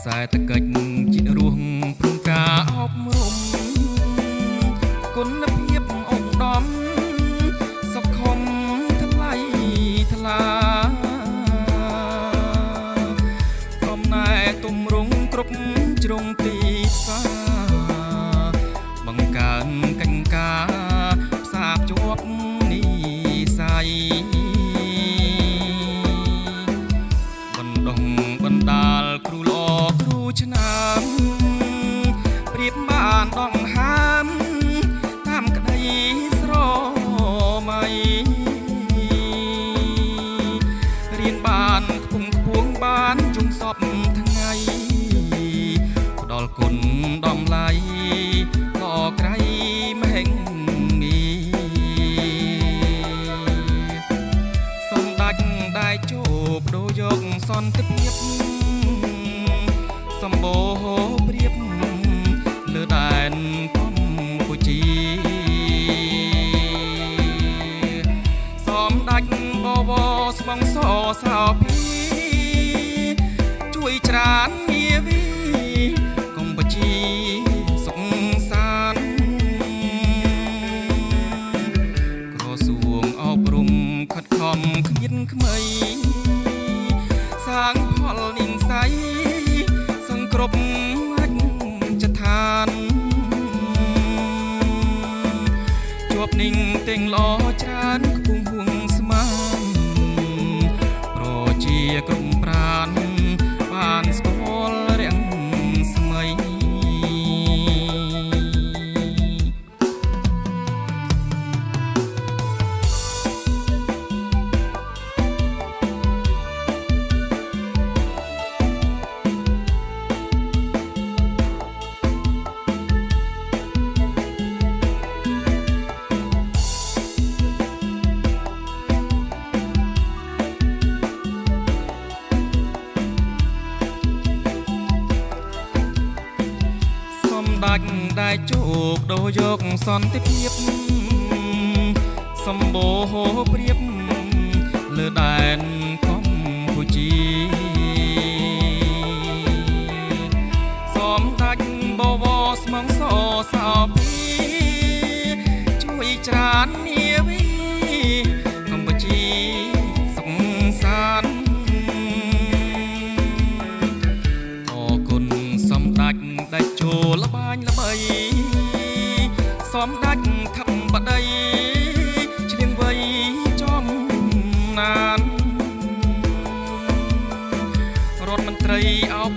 តែតកិច្ចជីរស់ព្រមការអប់រំគុណភាពអង្គដំសុខុមថ្លៃថ្លាកំណែទំរងគ្រប់ជ្រុងទីផ្សារបង្កើនកញ្ការផ្សារភ្ជាប់និស័យបណ្ដុះបណ្ដាលគ្រូល្អគ្រូឆ្នើមប្រៀបបានដងហាមតាមក្តីស្រមៃរៀនបានខ្ពង់ខ្ពស់បានជុំសពថ្ងៃផ្ដល់គុណដំឡៃក៏ក្រៃមហិងមីសំដាច់ได้ជោបដូរយកសន្តិភាពសម្បូរព្រៀបលើដែនកម្ពុជាសំដាច់បវរស្បង់សសោភីជួយច្រានងារវីកម្ពុជាសុខសាន្តក្រសួងអប់រំខិតខំគ្មានខ្មៃសាងផលនិស័យសង្គ្រប់អញ្ចឋានជាប់ninhទាំងល្អច្រើនខ្ពង់ហួងស្មានប្រជាក្រុមប្រានបានស្គាល់រាំងស្មៃដាច់ได้ជោគដូរយកសន្តិភាពសម្បូរព្រៀបលើដែនកម្ពុជាសំដាច់បវរស្មងសសោភីជួយច្រាននាវីកម្ពុជាសុខសាន្តអរគុណសំដាច់ได้ជោល្បាញល្បីសំដាច់ខំបដីឆ្លៀងវៃចំណានរដ្ឋមន្ត្រីអោប